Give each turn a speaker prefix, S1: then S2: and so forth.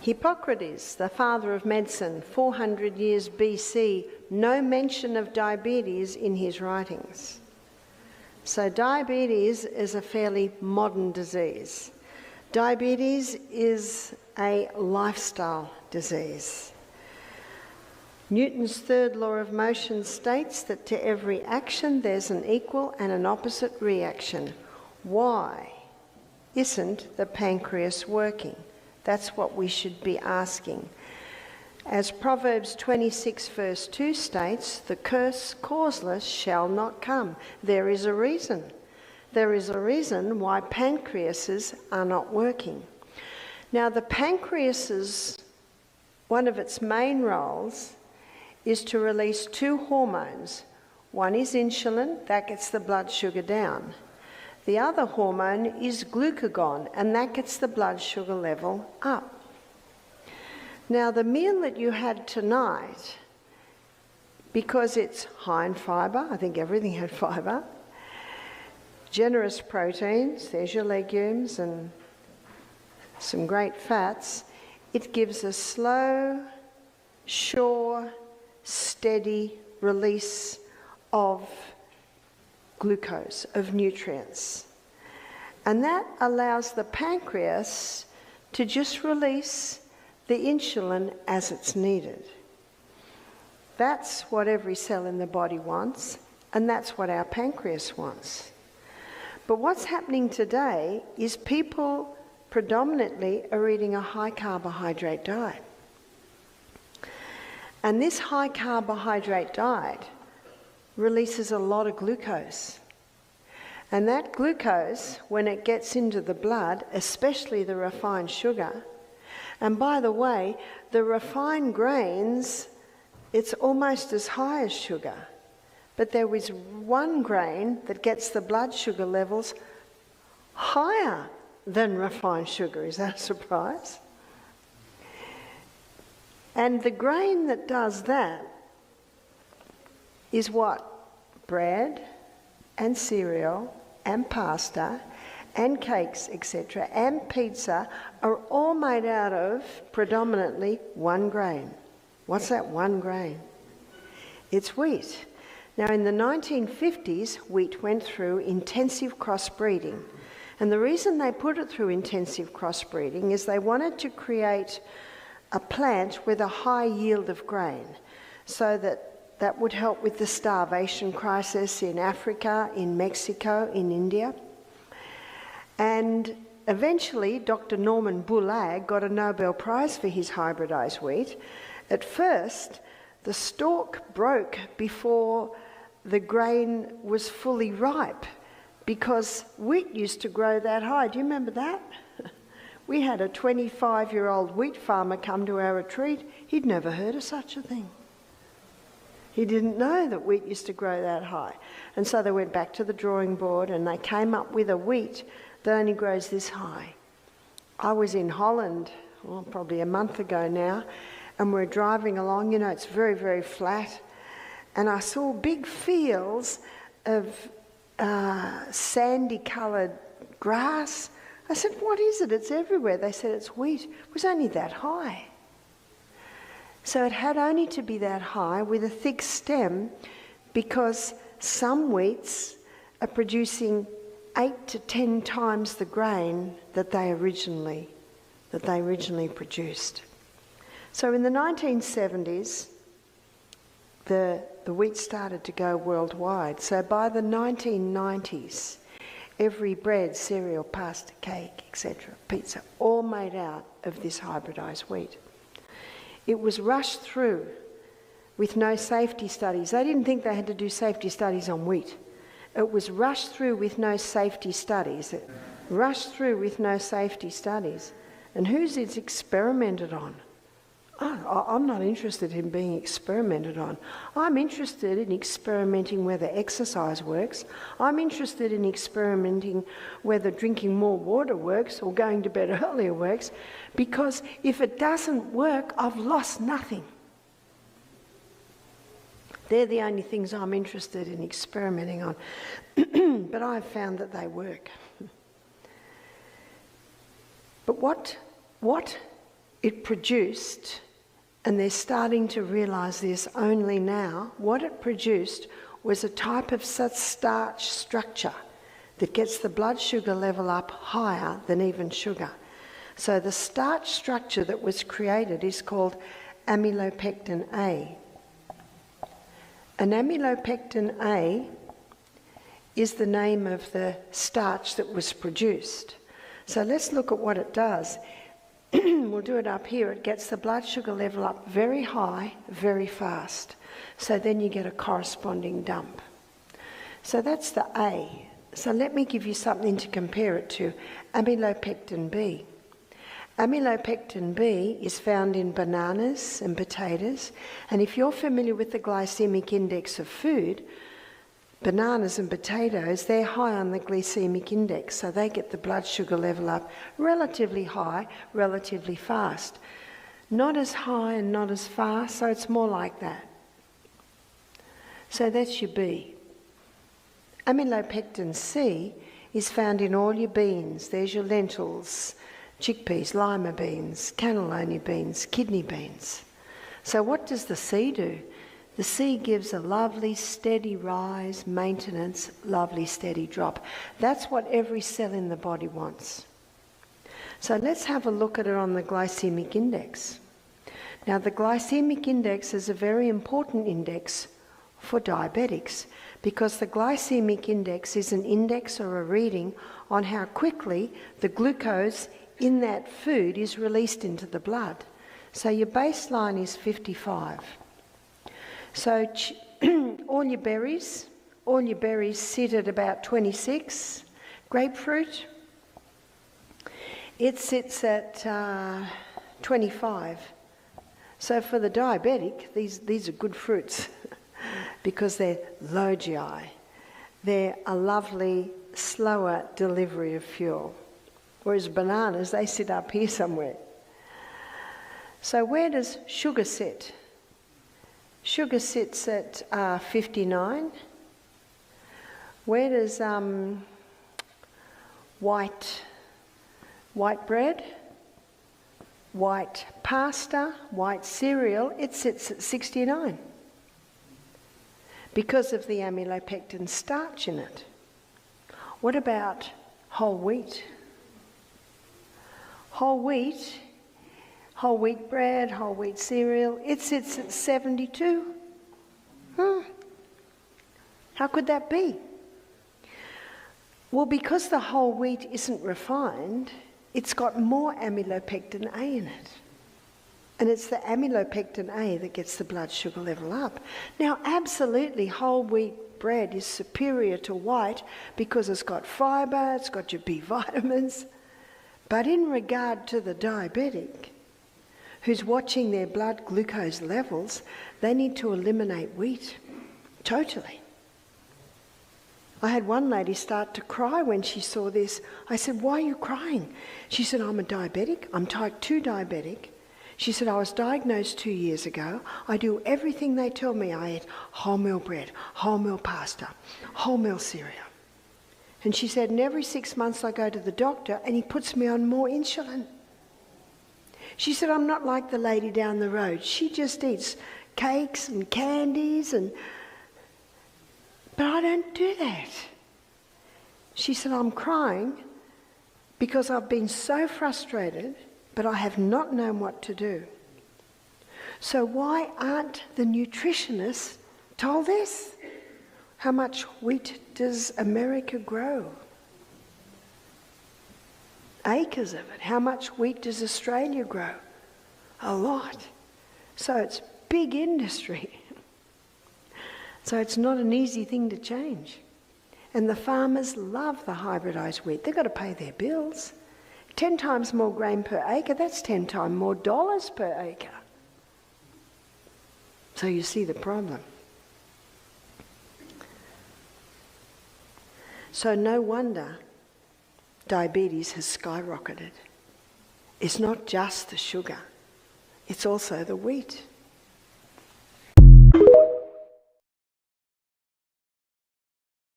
S1: Hippocrates, the father of medicine, 400 years BC, no mention of diabetes in his writings. So diabetes is a fairly modern disease. Diabetes is a lifestyle disease. Newton's third law of motion states that to every action there's an equal and an opposite reaction. Why isn't the pancreas working? That's what we should be asking. As Proverbs 26 verse 2 states, the curse causeless shall not come. There is a reason. There is a reason why pancreases are not working. Now the pancreas's, one of its main roles is to release two hormones. One is insulin, that gets the blood sugar down. The other hormone is glucagon, and that gets the blood sugar level up. Now the meal that you had tonight, because it's high in fibre, I think everything had fibre, generous proteins, there's your legumes and some great fats, it gives a slow, sure, steady release of glucose, of nutrients. And that allows the pancreas to just release the insulin as it's needed. That's what every cell in the body wants, and that's what our pancreas wants. But what's happening today is people predominantly are eating a high carbohydrate diet. And this high carbohydrate diet releases a lot of glucose. And that glucose, when it gets into the blood, especially the refined sugar, and by the way, the refined grains, it's almost as high as sugar. But there is one grain that gets the blood sugar levels higher than refined sugar. Is that a surprise? And the grain that does that is what? Bread and cereal and pasta and cakes, etc., and pizza are all made out of predominantly one grain. What's that one grain? It's wheat. Now, in the 1950s, wheat went through intensive crossbreeding. And the reason they put it through intensive crossbreeding is they wanted to create a plant with a high yield of grain, so that would help with the starvation crisis in Africa, in Mexico, in India. And eventually, Dr. Norman Boulag got a Nobel Prize for his hybridized wheat. At first, the stalk broke before the grain was fully ripe, because wheat used to grow that high. Do you remember that? We had a 25-year-old wheat farmer come to our retreat. He'd never heard of such a thing. He didn't know that wheat used to grow that high. And so they went back to the drawing board and they came up with a wheat that only grows this high. I was in Holland, well, probably a month ago now, and we're driving along. You know, it's very, very flat. And I saw big fields of sandy-coloured grass. I said, what is it? It's everywhere. They said it's wheat. It was only that high. So it had only to be that high with a thick stem, because some wheats are producing 8 to 10 times the grain that they originally produced. So in the 1970s, the wheat started to go worldwide. So by the 1990s, every bread, cereal, pasta, cake, etc., pizza, all made out of this hybridized wheat. It was rushed through with no safety studies. They didn't think they had to do safety studies on wheat. It was rushed through with no safety studies. And who's it experimented on? I'm not interested in being experimented on. I'm interested in experimenting whether exercise works. I'm interested in experimenting whether drinking more water works or going to bed earlier works, because if it doesn't work, I've lost nothing. They're the only things I'm interested in experimenting on. But I've found that they work. But what it produced, and they're starting to realise this only now, what it produced was a type of starch structure that gets the blood sugar level up higher than even sugar. So the starch structure that was created is called amylopectin A. And amylopectin A is the name of the starch that was produced. So let's look at what it does. We'll do it up here. It gets the blood sugar level up very high, very fast. So then you get a corresponding dump. So that's the A. So let me give you something to compare it to. Amylopectin B. Amylopectin B is found in bananas and potatoes. And if you're familiar with the glycemic index of food, bananas and potatoes, they're high on the glycemic index, so they get the blood sugar level up relatively high, relatively fast. Not as high and not as fast, so it's more like that. So that's your B. Amylopectin C is found in all your beans. There's your lentils, chickpeas, lima beans, cannellini beans, kidney beans. So what does the C do? The C gives a lovely steady rise, maintenance, lovely steady drop. That's what every cell in the body wants. So let's have a look at it on the glycemic index. Now the glycemic index is a very important index for diabetics because the glycemic index is an index or a reading on how quickly the glucose in that food is released into the blood. So your baseline is 55. So all your berries sit at about 26. Grapefruit, it sits at 25. So for the diabetic, these are good fruits because they're low GI. They're a lovely, slower delivery of fuel. Whereas bananas, they sit up here somewhere. So where does sugar sit? Sugar sits at 59. Where does white bread, white pasta, white cereal, it sits at 69 because of the amylopectin starch in it. What about whole wheat? Whole wheat bread, whole wheat cereal, it sits at 72. How could that be? Well, because the whole wheat isn't refined, it's got more amylopectin A in it. And it's the amylopectin A that gets the blood sugar level up. Now, absolutely, whole wheat bread is superior to white because it's got fibre, it's got your B vitamins. But in regard to the diabetic, who's watching their blood glucose levels, they need to eliminate wheat, totally. I had one lady start to cry when she saw this. I said, "Why are you crying?" She said, "I'm a diabetic, I'm type 2 diabetic." She said, "I was diagnosed 2 years ago. I do everything they tell me. I eat wholemeal bread, wholemeal pasta, wholemeal cereal." And she said, "And every 6 months I go to the doctor and he puts me on more insulin." She said, "I'm not like the lady down the road. She just eats cakes and candies but I don't do that." She said, "I'm crying because I've been so frustrated, but I have not known what to do." So why aren't the nutritionists told this? How much wheat does America grow? Acres of it. How much wheat does Australia grow? A lot. So it's big industry. So it's not an easy thing to change. And the farmers love the hybridised wheat. They've got to pay their bills. 10 times more grain per acre, that's 10 times more dollars per acre. So you see the problem. So no wonder diabetes has skyrocketed. It's not just the sugar, it's also the wheat.